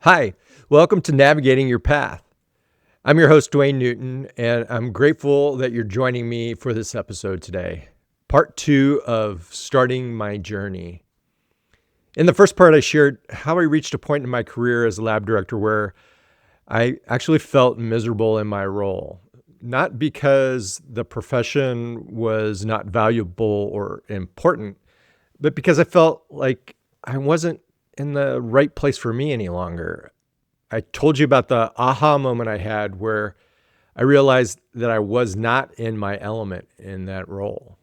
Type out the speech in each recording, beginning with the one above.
Hi, welcome to Navigating Your Path. I'm your host, Duane Newton, and I'm grateful that you're joining me for this episode today, part 2 of Starting My Journey. In the first part, I shared how I reached a point in my career as a lab director where I actually felt miserable in my role, not because the profession was not valuable or important, but because I felt like I wasn't in the right place for me any longer. I told you about the aha moment I had where I realized that I was not in my element in that role.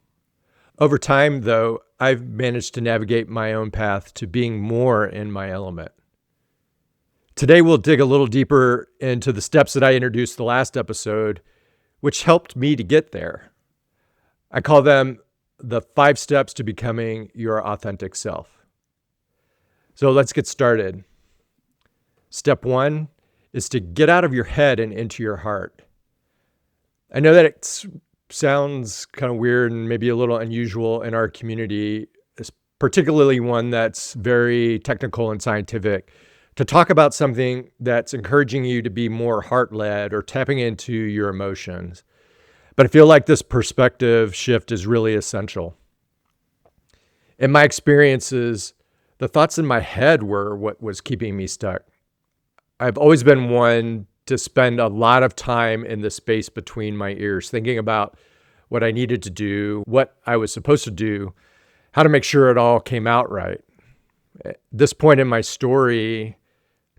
Over time, though, I've managed to navigate my own path to being more in my element. Today, we'll dig a little deeper into the steps that I introduced the last episode, which helped me to get there. I call them the 5 steps to becoming your authentic self. So let's get started. Step 1 is to get out of your head and into your heart. I know that it sounds kind of weird and maybe a little unusual in our community, particularly one that's very technical and scientific, to talk about something that's encouraging you to be more heart-led or tapping into your emotions. But I feel like this perspective shift is really essential. In my experiences, the thoughts in my head were what was keeping me stuck. I've always been one to spend a lot of time in the space between my ears, thinking about what I needed to do, what I was supposed to do, how to make sure it all came out right. At this point in my story,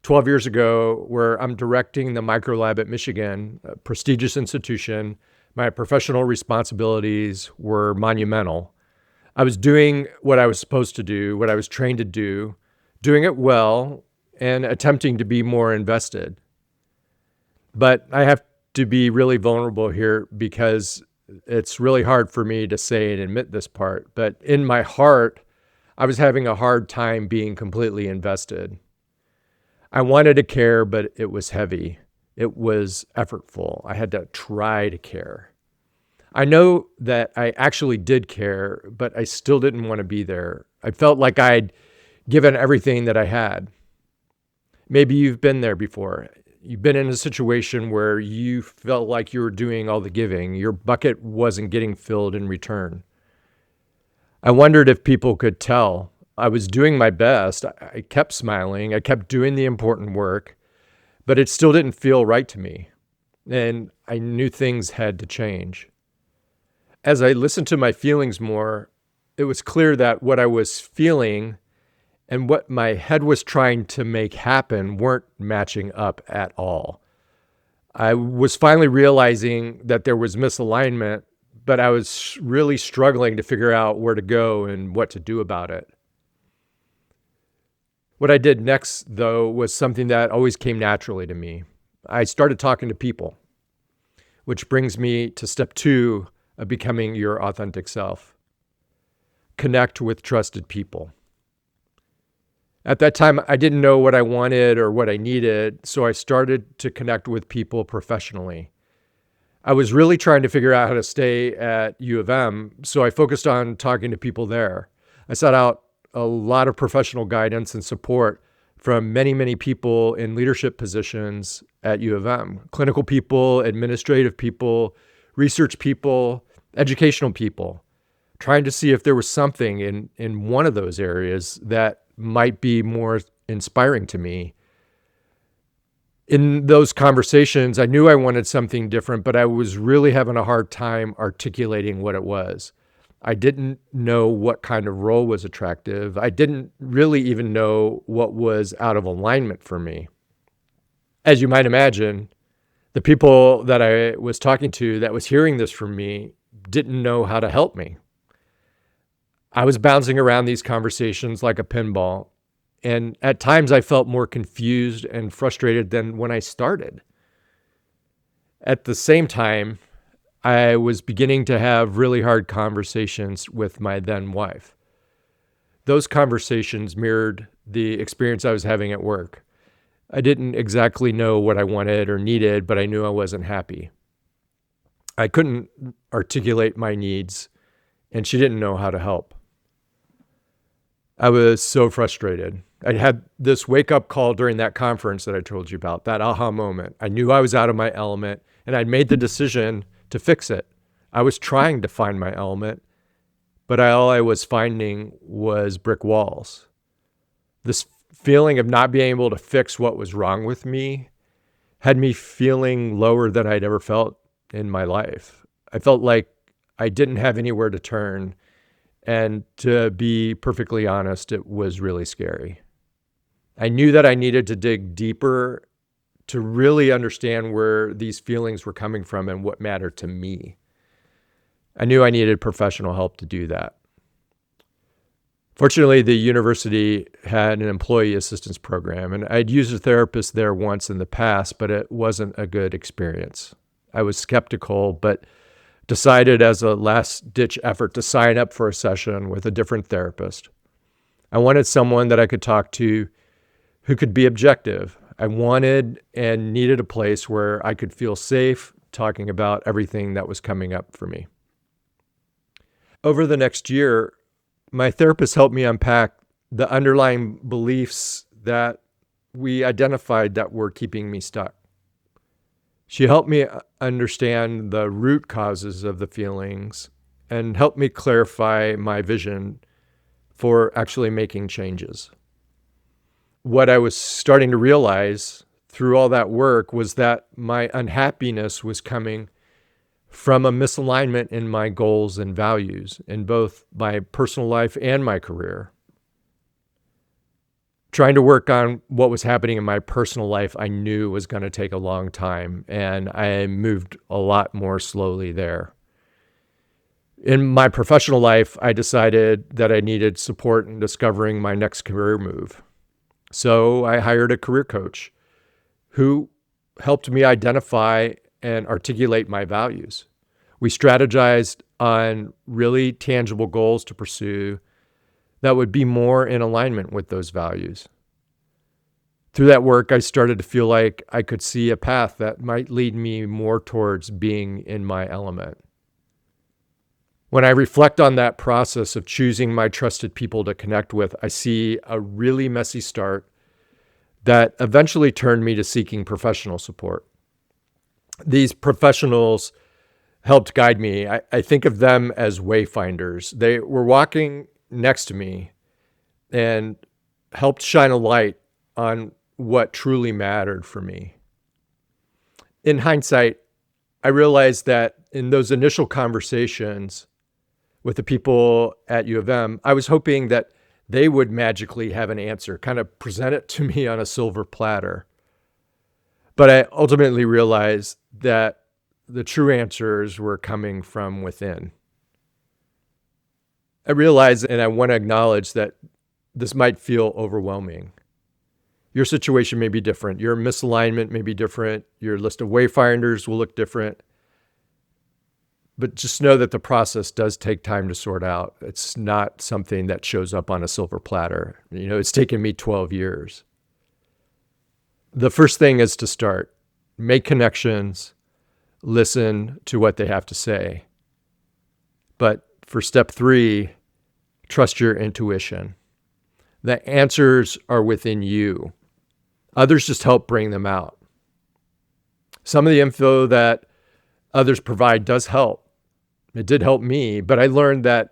12 years ago, where I'm directing the microlab at Michigan, a prestigious institution, my professional responsibilities were monumental. I was doing what I was supposed to do, what I was trained to do, doing it well, and attempting to be more invested. But I have to be really vulnerable here because it's really hard for me to say and admit this part. But in my heart, I was having a hard time being completely invested. I wanted to care, but it was heavy. It was effortful. I had to try to care. I know that I actually did care, but I still didn't want to be there. I felt like I'd given everything that I had. Maybe you've been there before. You've been in a situation where you felt like you were doing all the giving. Your bucket wasn't getting filled in return. I wondered if people could tell. I was doing my best. I kept smiling. I kept doing the important work, but it still didn't feel right to me. And I knew things had to change. As I listened to my feelings more, it was clear that what I was feeling and what my head was trying to make happen weren't matching up at all. I was finally realizing that there was misalignment, but I was really struggling to figure out where to go and what to do about it. What I did next, though, was something that always came naturally to me. I started talking to people, which brings me to step 2 of becoming your authentic self. Connect with trusted people. At that time, I didn't know what I wanted or what I needed, so I started to connect with people professionally. I was really trying to figure out how to stay at U of M, so I focused on talking to people there. I sought out a lot of professional guidance and support from many, many people in leadership positions at U of M. Clinical people, administrative people, research people, educational people, trying to see if there was something in one of those areas that might be more inspiring to me. In those conversations, I knew I wanted something different, but I was really having a hard time articulating what it was. I didn't know what kind of role was attractive. I didn't really even know what was out of alignment for me. As you might imagine, the people that I was talking to that was hearing this from me didn't know how to help me. I was bouncing around these conversations like a pinball, and at times I felt more confused and frustrated than when I started. At the same time, I was beginning to have really hard conversations with my then wife. Those conversations mirrored the experience I was having at work. I didn't exactly know what I wanted or needed, but I knew I wasn't happy. I couldn't articulate my needs, and she didn't know how to help. I was so frustrated. I had this wake-up call during that conference that I told you about, that aha moment. I knew I was out of my element, and I'd made the decision to fix it. I was trying to find my element, but all I was finding was brick walls. This feeling of not being able to fix what was wrong with me had me feeling lower than I'd ever felt in my life. I felt like I didn't have anywhere to turn. And to be perfectly honest, it was really scary. I knew that I needed to dig deeper to really understand where these feelings were coming from and what mattered to me. I knew I needed professional help to do that. Fortunately, the university had an employee assistance program, and I'd used a therapist there once in the past, but it wasn't a good experience. I was skeptical, but decided as a last-ditch effort to sign up for a session with a different therapist. I wanted someone that I could talk to who could be objective. I wanted and needed a place where I could feel safe talking about everything that was coming up for me. Over the next year, my therapist helped me unpack the underlying beliefs that we identified that were keeping me stuck. She helped me understand the root causes of the feelings and helped me clarify my vision for actually making changes. What I was starting to realize through all that work was that my unhappiness was coming from a misalignment in my goals and values in both my personal life and my career. Trying to work on what was happening in my personal life, I knew was going to take a long time, and I moved a lot more slowly there. In my professional life, I decided that I needed support in discovering my next career move. So I hired a career coach who helped me identify and articulate my values. We strategized on really tangible goals to pursue that would be more in alignment with those values. Through that work, I started to feel like I could see a path that might lead me more towards being in my element. When I reflect on that process of choosing my trusted people to connect with, I see a really messy start that eventually turned me to seeking professional support. These professionals helped guide me. I think of them as wayfinders. They were walking next to me and helped shine a light on what truly mattered for me. In hindsight, I realized that in those initial conversations with the people at U of M, I was hoping that they would magically have an answer, kind of present it to me on a silver platter. But I ultimately realized that the true answers were coming from within. I realize, and I want to acknowledge, that this might feel overwhelming. Your situation may be different. Your misalignment may be different. Your list of wayfinders will look different. But just know that the process does take time to sort out. It's not something that shows up on a silver platter. It's taken me 12 years. The first thing is to start. Make connections. Listen to what they have to say. But for step 3, trust your intuition. The answers are within you. Others just help bring them out. Some of the info that others provide does help. It did help me, but I learned that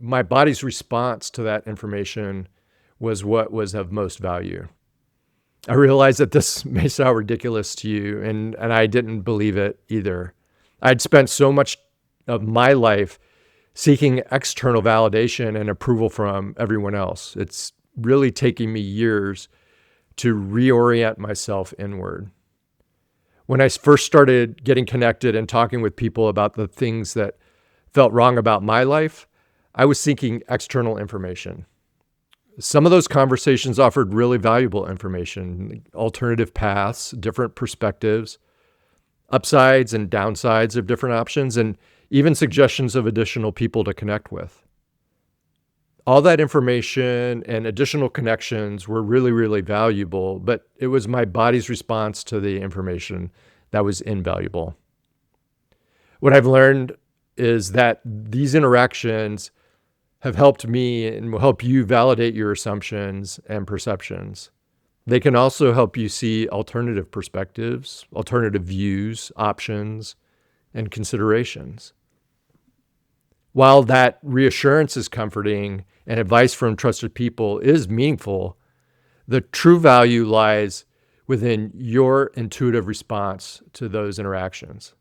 my body's response to that information was what was of most value. I realized that this may sound ridiculous to you, and I didn't believe it either. I'd spent so much of my life seeking external validation and approval from everyone else. It's really taking me years to reorient myself inward. When I first started getting connected and talking with people about the things that felt wrong about my life, I was seeking external information. Some of those conversations offered really valuable information, alternative paths, different perspectives, upsides and downsides of different options, and even suggestions of additional people to connect with. All that information and additional connections were really, really valuable, but it was my body's response to the information that was invaluable. What I've learned is that these interactions have helped me and will help you validate your assumptions and perceptions. They can also help you see alternative perspectives, alternative views, options, and considerations. While that reassurance is comforting and advice from trusted people is meaningful, the true value lies within your intuitive response to those interactions.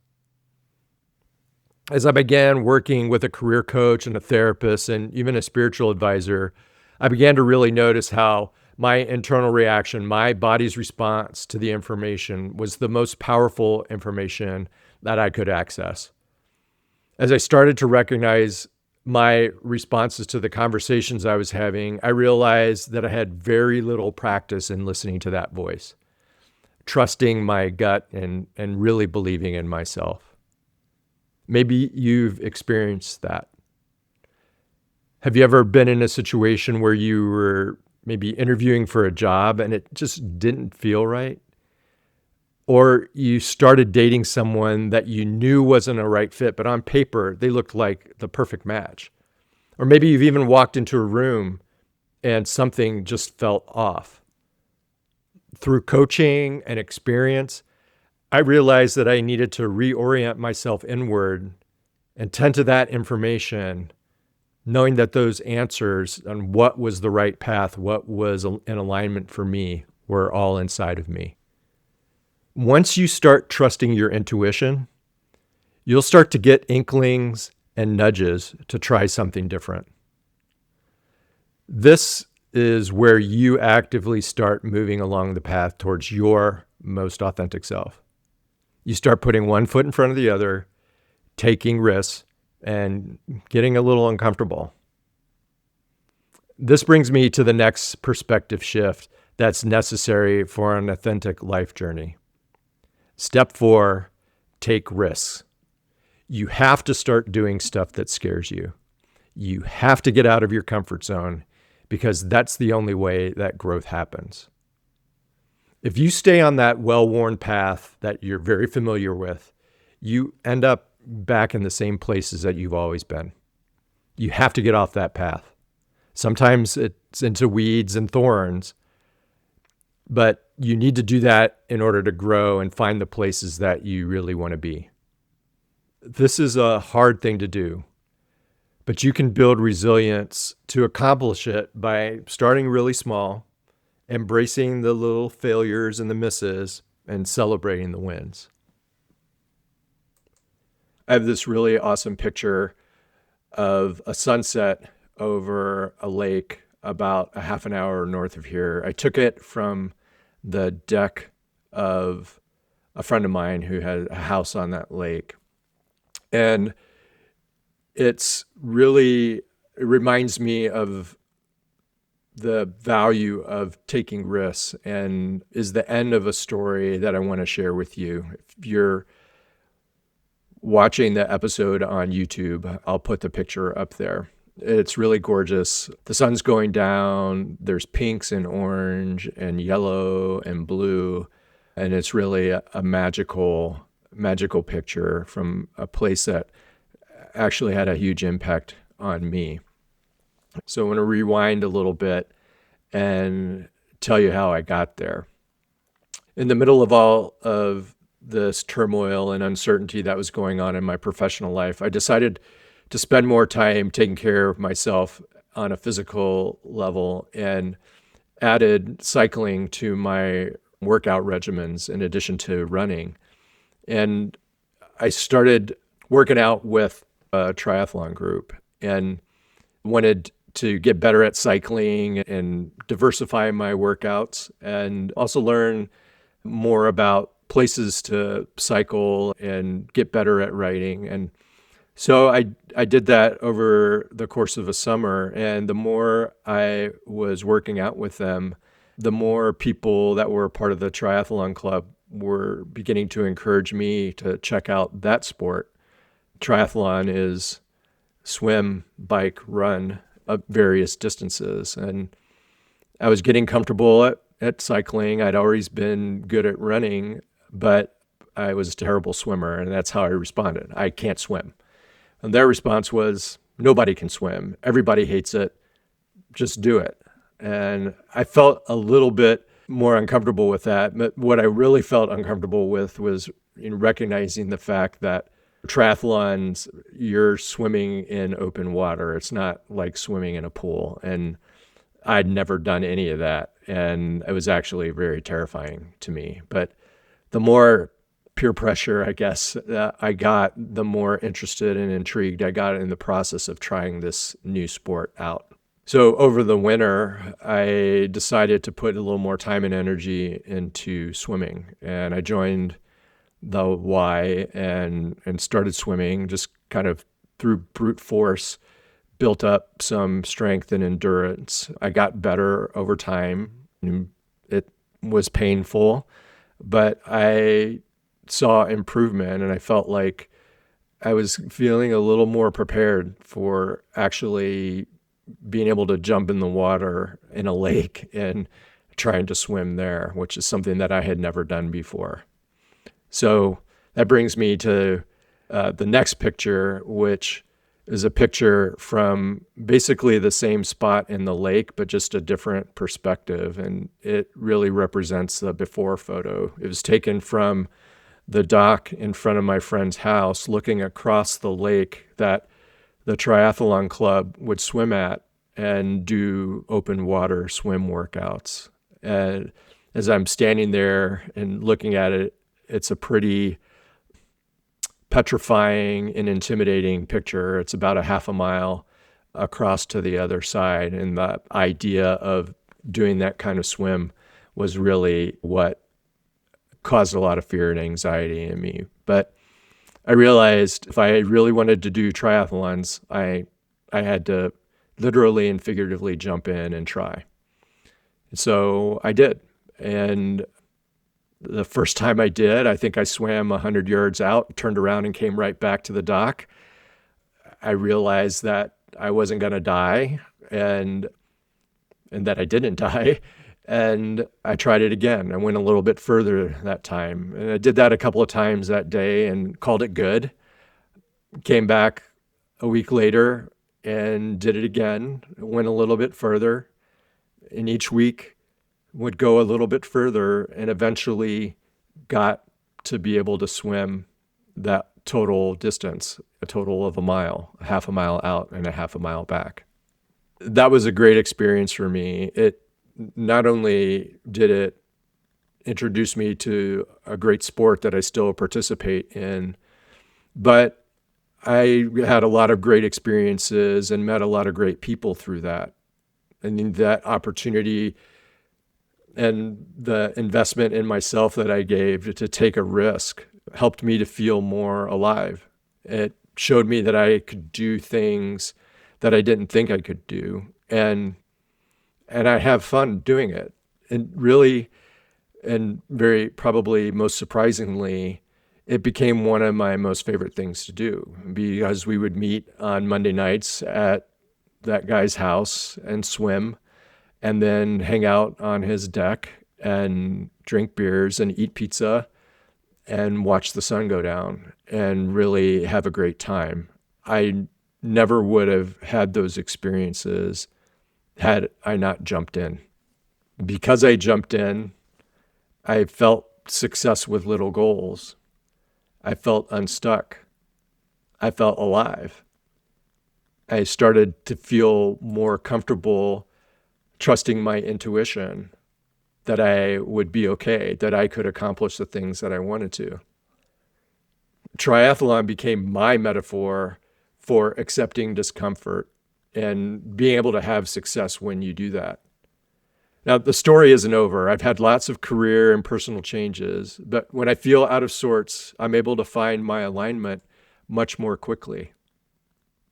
As I began working with a career coach and a therapist and even a spiritual advisor, I began to really notice how my internal reaction, my body's response to the information was the most powerful information that I could access. As I started to recognize my responses to the conversations I was having, I realized that I had very little practice in listening to that voice, trusting my gut and really believing in myself. Maybe you've experienced that. Have you ever been in a situation where you were maybe interviewing for a job and it just didn't feel right? Or you started dating someone that you knew wasn't a right fit, but on paper, they looked like the perfect match. Or maybe you've even walked into a room and something just felt off. Through coaching and experience, I realized that I needed to reorient myself inward and tend to that information, knowing that those answers on what was the right path, what was in alignment for me, were all inside of me. Once you start trusting your intuition, you'll start to get inklings and nudges to try something different. This is where you actively start moving along the path towards your most authentic self. You start putting one foot in front of the other, taking risks, and getting a little uncomfortable. This brings me to the next perspective shift that's necessary for an authentic life journey. Step 4, take risks. You have to start doing stuff that scares you. You have to get out of your comfort zone because that's the only way that growth happens. If you stay on that well-worn path that you're very familiar with, you end up back in the same places that you've always been. You have to get off that path. Sometimes it's into weeds and thorns, but you need to do that in order to grow and find the places that you really want to be. This is a hard thing to do, but you can build resilience to accomplish it by starting really small, embracing the little failures and the misses, and celebrating the wins. I have this really awesome picture of a sunset over a lake about a half an hour north of here. I took it from the deck of a friend of mine who had a house on that lake. And it reminds me of the value of taking risks and is the end of a story that I want to share with you. If you're watching the episode on YouTube, I'll put the picture up there. It's really gorgeous. The sun's going down. There's pinks and orange and yellow and blue. And it's really a magical picture from a place that actually had a huge impact on me. So I want to rewind a little bit and tell you how I got there. In the middle of all of this turmoil and uncertainty that was going on in my professional life, I decided to spend more time taking care of myself on a physical level and added cycling to my workout regimens in addition to running. And I started working out with a triathlon group and wanted to get better at cycling and diversify my workouts and also learn more about places to cycle and get better at riding. And so I did that over the course of a summer. And the more I was working out with them, the more people that were part of the triathlon club were beginning to encourage me to check out that sport. Triathlon is swim, bike, run of various distances. And I was getting comfortable at cycling. I'd always been good at running, but I was a terrible swimmer, and that's how I responded. I can't swim. And their response was, Nobody can swim. Everybody hates it. Just do it. And I felt a little bit more uncomfortable with that. But what I really felt uncomfortable with was in recognizing the fact that triathlons, you're swimming in open water. It's not like swimming in a pool. And I'd never done any of that. And it was actually very terrifying to me. But the more peer pressure, I guess, I got, the more interested and intrigued I got in the process of trying this new sport out. So over the winter, I decided to put a little more time and energy into swimming. And I joined the Y and started swimming just kind of through brute force, built up some strength and endurance. I got better over time. It was painful, but I saw improvement, and I felt like I was feeling a little more prepared for actually being able to jump in the water in a lake and trying to swim there, which is something that I had never done before. So that brings me to the next picture, which is a picture from basically the same spot in the lake, but just a different perspective. And it really represents the before photo. It was taken from the dock in front of my friend's house, looking across the lake that the Triathlon Club would swim at and do open water swim workouts. And as I'm standing there and looking at it, it's a pretty petrifying and intimidating picture. It's about a half a mile across to the other side. And the idea of doing that kind of swim was really what caused a lot of fear and anxiety in me. But I realized if I really wanted to do triathlons, I had to literally and figuratively jump in and try. So I did. And the first time I did, I think I swam 100 yards out, turned around and came right back to the dock. I realized that I wasn't going to die and that I didn't die. And I tried it again. I went a little bit further that time. And I did that a couple of times that day and called it good. Came back a week later and did it again. Went a little bit further. And each week would go a little bit further and eventually got to be able to swim that total distance, a total of a mile, a half a mile out and a half a mile back. That was a great experience for me. It not only did it introduce me to a great sport that I still participate in, but I had a lot of great experiences and met a lot of great people through that. I mean, that opportunity and the investment in myself that I gave to take a risk helped me to feel more alive. It showed me that I could do things that I didn't think I could do. And I have fun doing it. And really, and very probably most surprisingly, it became one of my most favorite things to do because we would meet on Monday nights at that guy's house and swim and then hang out on his deck and drink beers and eat pizza and watch the sun go down and really have a great time. I never would have had those experiences had I not jumped in. Because I jumped in, I felt success with little goals. I felt unstuck. I felt alive. I started to feel more comfortable trusting my intuition that I would be okay, that I could accomplish the things that I wanted to. Triathlon became my metaphor for accepting discomfort and being able to have success when you do that. Now, the story isn't over. I've had lots of career and personal changes, but when I feel out of sorts, I'm able to find my alignment much more quickly.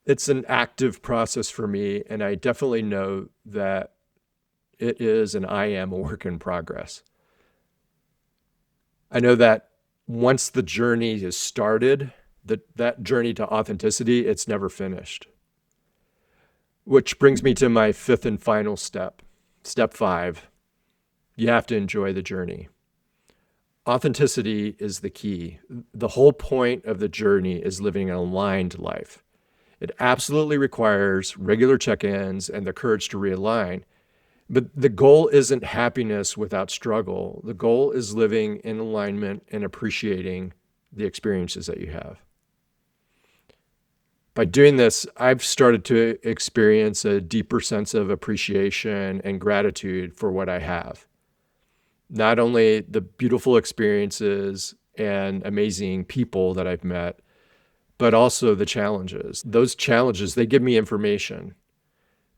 It's an active process for me, and I definitely know that it is and I am a work in progress. I know that once the journey is started, that journey to authenticity, it's never finished. Which brings me to my fifth and final step. Step 5, you have to enjoy the journey. Authenticity is the key. The whole point of the journey is living an aligned life. It absolutely requires regular check-ins and the courage to realign. But the goal isn't happiness without struggle. The goal is living in alignment and appreciating the experiences that you have. By doing this, I've started to experience a deeper sense of appreciation and gratitude for what I have. Not only the beautiful experiences and amazing people that I've met, but also the challenges. Those challenges, they give me information.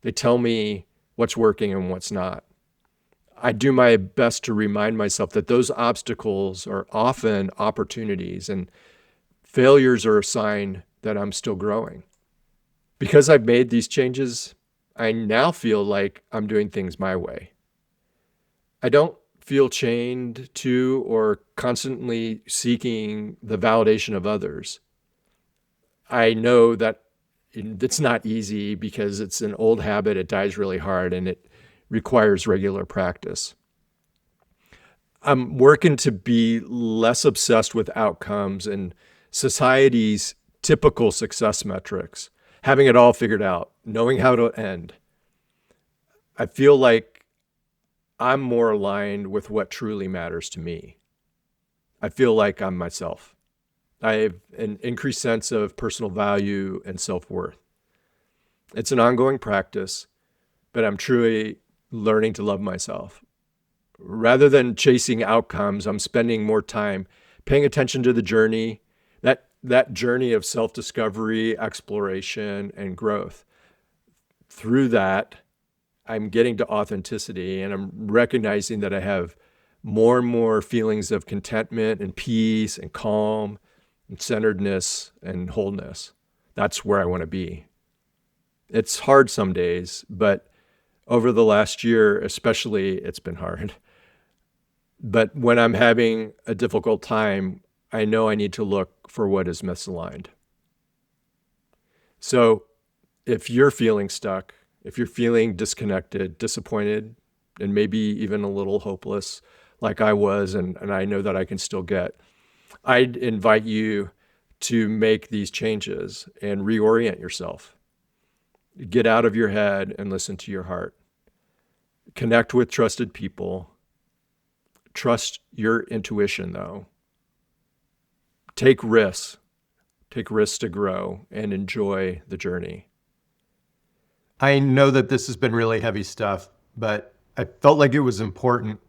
They tell me what's working and what's not. I do my best to remind myself that those obstacles are often opportunities, and failures are a sign that I'm still growing. Because I've made these changes, I now feel like I'm doing things my way. I don't feel chained to or constantly seeking the validation of others. I know that it's not easy because it's an old habit. It dies really hard and it requires regular practice. I'm working to be less obsessed with outcomes and society's typical success metrics, having it all figured out, knowing how to end. I feel like I'm more aligned with what truly matters to me. I feel like I'm myself. I have an increased sense of personal value and self-worth. It's an ongoing practice, but I'm truly learning to love myself. Rather than chasing outcomes, I'm spending more time paying attention to the journey, that journey of self-discovery, exploration, and growth. Through that, I'm getting to authenticity, and I'm recognizing that I have more and more feelings of contentment and peace and calm and centeredness and wholeness. That's where I want to be. It's hard some days, but over the last year, especially, it's been hard. But when I'm having a difficult time, I know I need to look for what is misaligned. So if you're feeling stuck, if you're feeling disconnected, disappointed, and maybe even a little hopeless, like I was, and I know that I can still get, I'd invite you to make these changes and reorient yourself. Get out of your head and listen to your heart. Connect with trusted people. Trust your intuition, though. Take risks. Take risks to grow and enjoy the journey. I know that this has been really heavy stuff, but I felt like it was important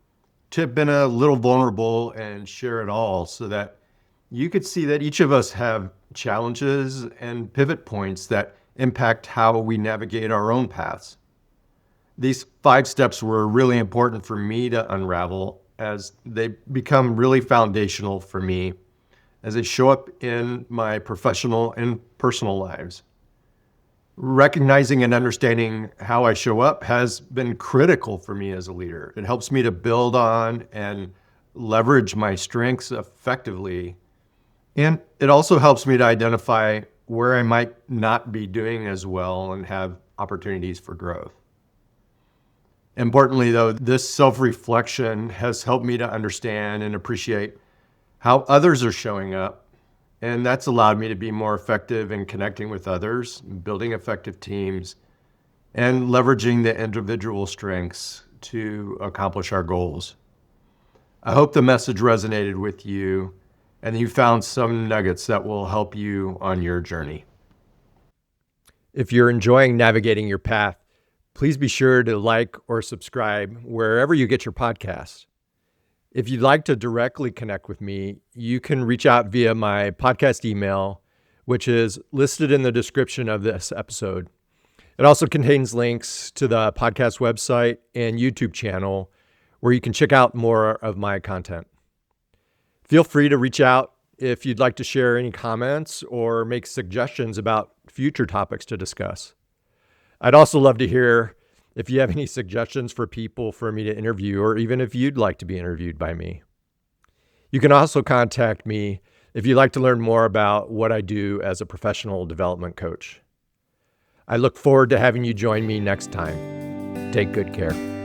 to have been a little vulnerable and share it all so that you could see that each of us have challenges and pivot points that impact how we navigate our own paths. These 5 steps were really important for me to unravel as they become really foundational for me as they show up in my professional and personal lives. Recognizing and understanding how I show up has been critical for me as a leader. It helps me to build on and leverage my strengths effectively. And it also helps me to identify where I might not be doing as well and have opportunities for growth. Importantly, though, this self-reflection has helped me to understand and appreciate how others are showing up. And that's allowed me to be more effective in connecting with others, building effective teams, and leveraging the individual strengths to accomplish our goals. I hope the message resonated with you and you found some nuggets that will help you on your journey. If you're enjoying navigating your path, please be sure to like or subscribe wherever you get your podcasts. If you'd like to directly connect with me, you can reach out via my podcast email, which is listed in the description of this episode. It also contains links to the podcast website and YouTube channel where you can check out more of my content. Feel free to reach out if you'd like to share any comments or make suggestions about future topics to discuss. I'd also love to hear if you have any suggestions for people for me to interview, or even if you'd like to be interviewed by me. You can also contact me if you'd like to learn more about what I do as a professional development coach. I look forward to having you join me next time. Take good care.